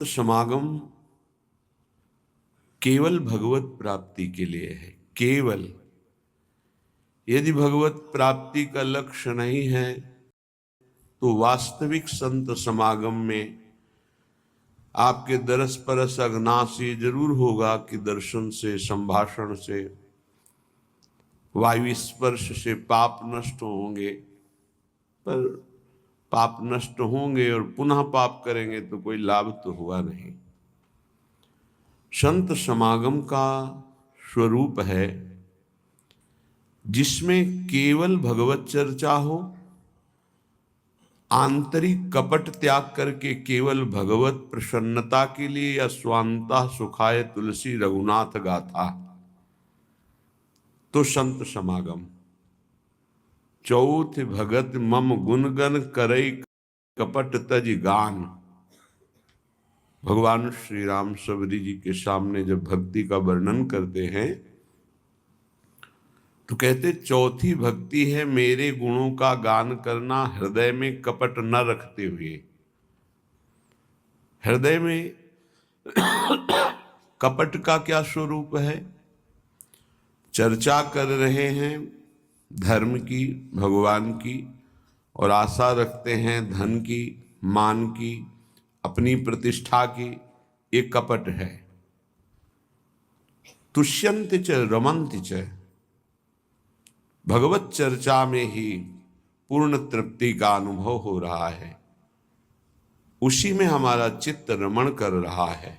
समागम केवल भगवत प्राप्ति के लिए है। केवल यदि भगवत प्राप्ति का लक्ष्य नहीं है तो वास्तविक संत समागम में आपके दरस परस अग्नास ये जरूर होगा कि दर्शन से, संभाषण से, वायु स्पर्श से पाप नष्ट होंगे। पर पाप नष्ट होंगे और पुनः पाप करेंगे तो कोई लाभ तो हुआ नहीं। संत समागम का स्वरूप है जिसमें केवल भगवत चर्चा हो, आंतरिक कपट त्याग करके केवल भगवत प्रसन्नता के लिए या स्वांता सुखाय तुलसी रघुनाथ गाथा, तो संत समागम। चौथ भगत मम गुणगन करई कपट तज गान। भगवान श्री राम सबरी जी के सामने जब भक्ति का वर्णन करते हैं तो कहते चौथी भक्ति है मेरे गुणों का गान करना हृदय में कपट न रखते हुए। हृदय में कपट का क्या स्वरूप है? चर्चा कर रहे हैं धर्म की, भगवान की, और आशा रखते हैं धन की, मान की, अपनी प्रतिष्ठा की। ये कपट है। तुष्यन्ति च रमन्ति च। भगवत चर्चा में ही पूर्ण तृप्ति का अनुभव हो रहा है, उसी में हमारा चित्त रमण कर रहा है।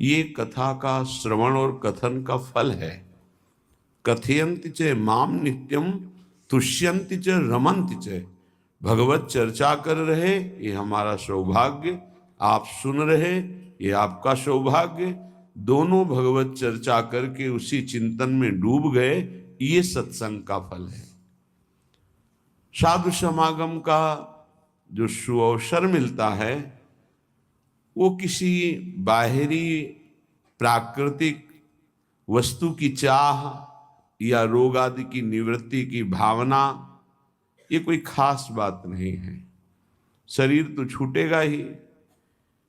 ये कथा का श्रवण और कथन का फल है। कथयन्ति च माम नित्यम तुष्यन्ति च रमन्ति च। भगवत चर्चा कर रहे, ये हमारा सौभाग्य। आप सुन रहे, ये आपका सौभाग्य। दोनों भगवत चर्चा करके उसी चिंतन में डूब गए, ये सत्संग का फल है। साधु समागम का जो सुअवसर मिलता है वो किसी बाहरी प्राकृतिक वस्तु की चाह या रोग आदि की निवृत्ति की भावना, ये कोई खास बात नहीं है। शरीर तो छूटेगा ही।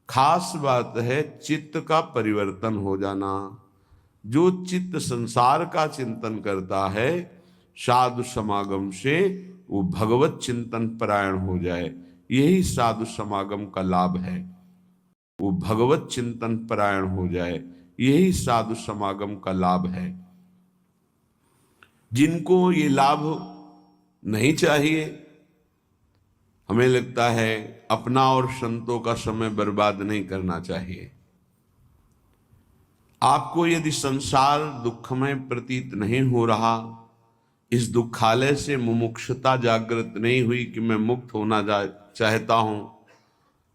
खास बात है चित्त का परिवर्तन हो जाना। जो चित्त संसार का चिंतन करता है, साधु समागम से वो भगवत चिंतन परायण हो जाए, यही साधु समागम का लाभ है। वो भगवत चिंतन परायण हो जाए, यही साधु समागम का लाभ है। जिनको ये लाभ नहीं चाहिए, हमें लगता है अपना और संतों का समय बर्बाद नहीं करना चाहिए। आपको यदि संसार दुखमय प्रतीत नहीं हो रहा, इस दुखालय से मुमुक्षुता जागृत नहीं हुई कि मैं मुक्त होना चाहता हूं,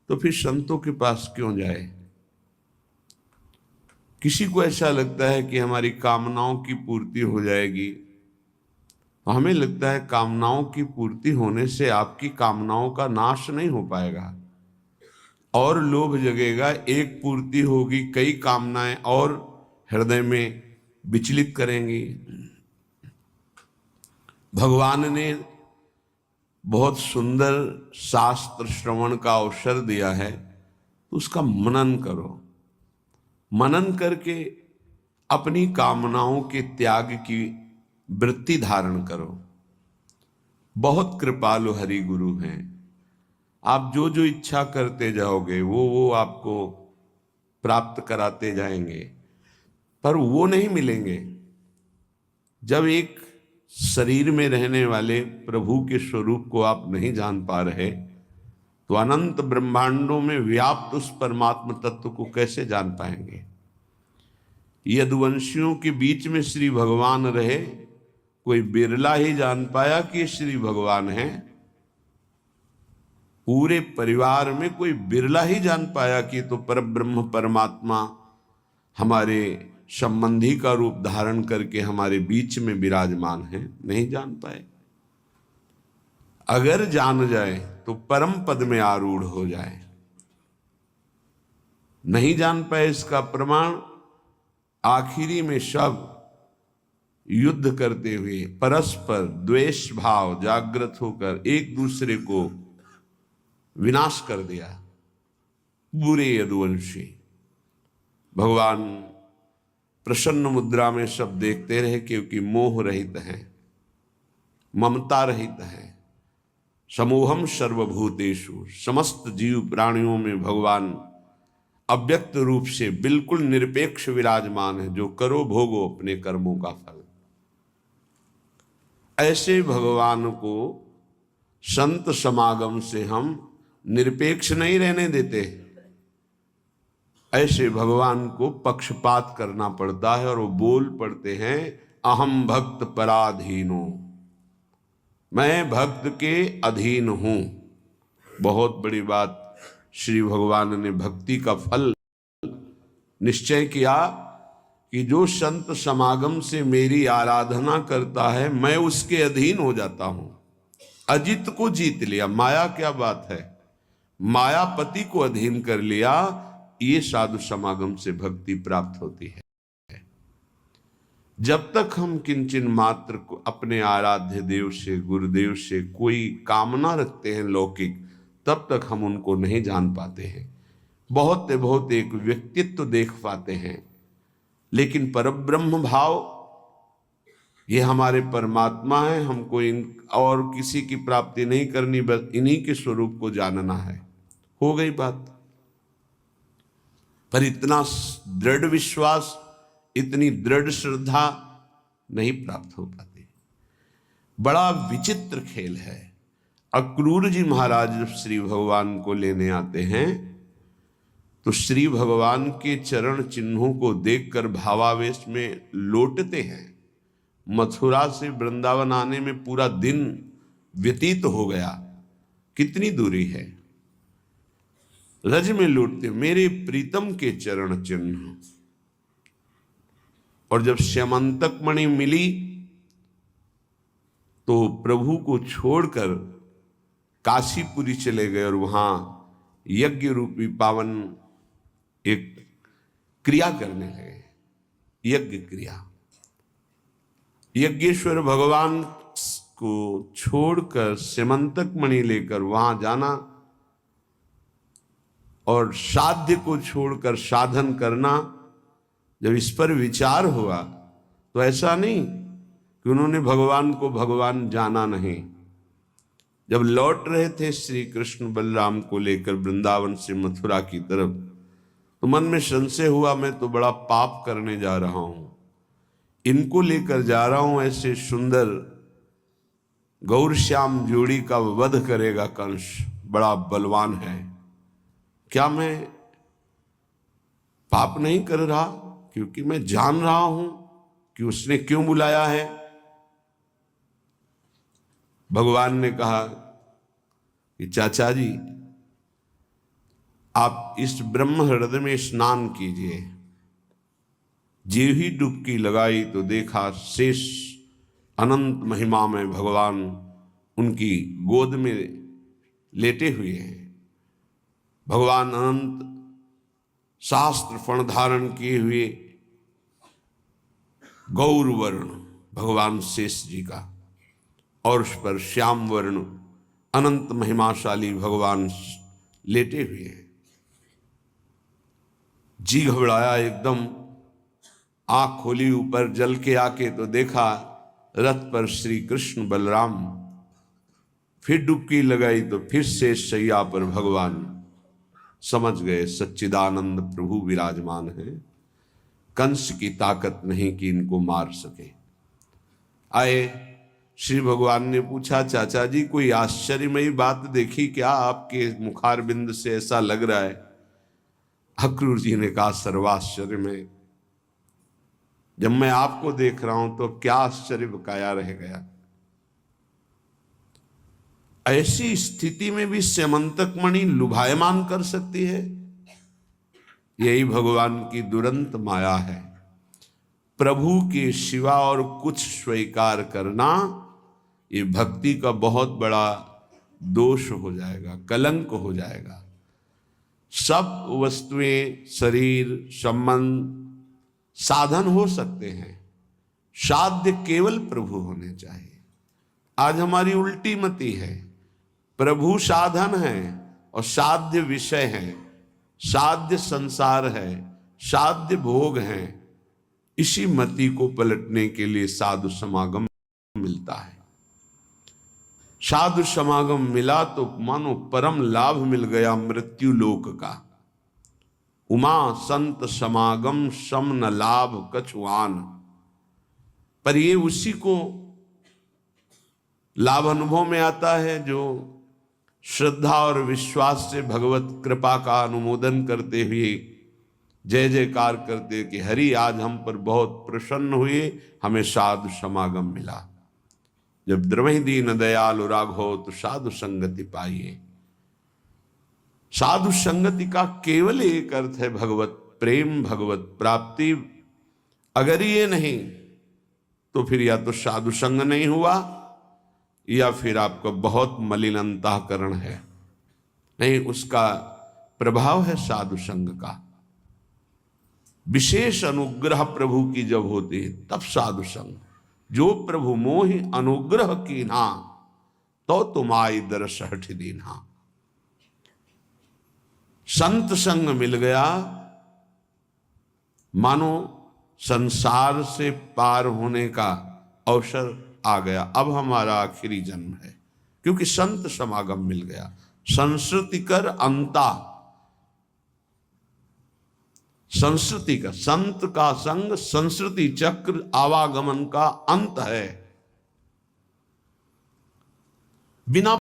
तो फिर संतों के पास क्यों जाए? किसी को ऐसा लगता है कि हमारी कामनाओं की पूर्ति हो जाएगी। हमें लगता है कामनाओं की पूर्ति होने से आपकी कामनाओं का नाश नहीं हो पाएगा, और लोभ जगेगा। एक पूर्ति होगी, कई कामनाएं और हृदय में विचलित करेंगी। भगवान ने बहुत सुंदर शास्त्र श्रवण का अवसर दिया है, तो उसका मनन करो। मनन करके अपनी कामनाओं के त्याग की वृत्ति धारण करो। बहुत कृपालु हरि गुरु हैं। आप जो जो इच्छा करते जाओगे वो आपको प्राप्त कराते जाएंगे, पर वो नहीं मिलेंगे जब एक शरीर में रहने वाले प्रभु के स्वरूप को आप नहीं जान पा रहे, तो अनंत ब्रह्मांडों में व्याप्त उस परमात्म तत्व को कैसे जान पाएंगे? यदुवंशियों के बीच में श्री भगवान रहे, कोई बिरला ही जान पाया कि ये श्री भगवान हैं। पूरे परिवार में कोई बिरला ही जान पाया कि तो परब्रह्म परमात्मा हमारे संबंधी का रूप धारण करके हमारे बीच में विराजमान है। नहीं जान पाए। अगर जान जाए तो परम पद में आरूढ़ हो जाए। नहीं जान पाए, इसका प्रमाण आखिरी में सब युद्ध करते हुए परस्पर द्वेष भाव जागृत होकर एक दूसरे को विनाश कर दिया। बुरे यदुवंशी। भगवान प्रसन्न मुद्रा में सब देखते रहे, क्योंकि मोह रहित हैं, ममता रहित हैं। समूहम सर्वभूतेषु, समस्त जीव प्राणियों में भगवान अव्यक्त रूप से बिल्कुल निरपेक्ष विराजमान है, जो करो भोगो अपने कर्मों का फल। ऐसे भगवान को संत समागम से हम निरपेक्ष नहीं रहने देते। ऐसे भगवान को पक्षपात करना पड़ता है, और वो बोल पड़ते हैं अहम भक्त पराधीनो, मैं भक्त के अधीन हूं। बहुत बड़ी बात, श्री भगवान ने भक्ति का फल निश्चय किया कि जो संत समागम से मेरी आराधना करता है, मैं उसके अधीन हो जाता हूं। अजित को जीत लिया, माया क्या बात है, मायापति को अधीन कर लिया। ये साधु समागम से भक्ति प्राप्त होती है। जब तक हम किंचन मात्र को अपने आराध्य देव से, गुरुदेव से कोई कामना रखते हैं लौकिक, तब तक हम उनको नहीं जान पाते हैं। बहुत एक व्यक्तित्व देख पाते हैं, लेकिन परब्रह्म भाव, ये हमारे परमात्मा है, हमको इन और किसी की प्राप्ति नहीं करनी, बस इन्हीं के स्वरूप को जानना है। हो गई बात। पर इतना दृढ़ विश्वास, इतनी दृढ़ श्रद्धा नहीं प्राप्त हो पाती। बड़ा विचित्र खेल है। अक्रूर जी महाराज जब श्री भगवान को लेने आते हैं, तो श्री भगवान के चरण चिन्हों को देखकर भावावेश में लौटते हैं। मथुरा से वृंदावन आने में पूरा दिन व्यतीत हो गया, कितनी दूरी है। रज में लौटते, मेरे प्रीतम के चरण चिन्ह। और जब श्यामंतक मणि मिली, तो प्रभु को छोड़कर काशीपुरी चले गए, और वहां यज्ञ रूपी पावन एक क्रिया करने लगे, यज्ञ क्रिया। यज्ञेश्वर भगवान को छोड़कर श्यामंतक मणि लेकर वहां जाना, और साध्य को छोड़कर साधन करना। जब इस पर विचार हुआ, तो ऐसा नहीं कि उन्होंने भगवान को भगवान जाना नहीं। जब लौट रहे थे श्री कृष्ण बलराम को लेकर वृंदावन से मथुरा की तरफ, तो मन में संशय हुआ, मैं तो बड़ा पाप करने जा रहा हूं, इनको लेकर जा रहा हूं, ऐसे सुंदर गौर श्याम जोड़ी का वध करेगा कंस, बड़ा बलवान है, क्या मैं पाप नहीं कर रहा? क्योंकि मैं जान रहा हूं कि उसने क्यों बुलाया है। भगवान ने कहा कि चाचा जी, आप इस ब्रह्म हृदय में स्नान कीजिए। जे ही डुबकी लगाई तो देखा शेष अनंत महिमा में भगवान उनकी गोद में लेटे हुए हैं। भगवान अनंत शास्त्र फण धारण किए हुए गौर वर्ण भगवान शेष जी का, और उस पर श्याम वर्ण अनंत महिमाशाली भगवान लेटे हुए हैं। जी घबराया एकदम, आंख खोली ऊपर जल के आके, तो देखा रथ पर श्री कृष्ण बलराम। फिर डुबकी लगाई तो फिर शेष शैया पर भगवान। समझ गए सच्चिदानंद प्रभु विराजमान है, कंस की ताकत नहीं कि इनको मार सके। आए, श्री भगवान ने पूछा, चाचा जी कोई आश्चर्यमयी बात देखी क्या? आपके मुखारबिंद से ऐसा लग रहा है। अक्रूर जी ने कहा, सर्वाश्चर्यमय, जब मैं आपको देख रहा हूं तो क्या आश्चर्य बकाया रह गया। ऐसी स्थिति में भी श्यामंतक मणि लुभायमान कर सकती है। यही भगवान की दुरंत माया है। प्रभु के सिवा और कुछ स्वीकार करना, ये भक्ति का बहुत बड़ा दोष हो जाएगा, कलंक हो जाएगा। सब वस्तुएं, शरीर, संबंध साधन हो सकते हैं, साध्य केवल प्रभु होने चाहिए। आज हमारी उल्टी मति है, प्रभु साधन है और साध्य विषय है। साध्य संसार है, साध्य भोग हैं, इसी मति को पलटने के लिए साधु समागम मिलता है। साधु समागम मिला तो मानो परम लाभ मिल गया मृत्यु लोक का। उमा संत समागम सम न लाभ कछुआन। पर ये उसी को लाभ अनुभव में आता है जो श्रद्धा और विश्वास से भगवत कृपा का अनुमोदन करते हुए जय जयकार करते कि हरि आज हम पर बहुत प्रसन्न हुए, हमें साधु समागम मिला। जब द्रवहि दीन दयालु राघव तो साधु संगति पाइए। साधु संगति का केवल एक अर्थ है भगवत प्रेम, भगवत प्राप्ति। अगर ये नहीं तो फिर या तो साधु संग नहीं हुआ या फिर आपका बहुत मलिन अंतःकरण है। नहीं, उसका प्रभाव है साधु संग का। विशेष अनुग्रह प्रभु की जब होती है तब साधु संग। जो प्रभु मोहि अनुग्रह कीन्हा तो तुम आई दरस हठ दीन्हा। संत संग मिल गया मानो संसार से पार होने का अवसर आ गया। अब हमारा आखिरी जन्म है, क्योंकि संत समागम मिल गया। संस्कृति कर अंता, संस्कृति का, संत का संग संस्कृति चक्र आवागमन का अंत है। बिना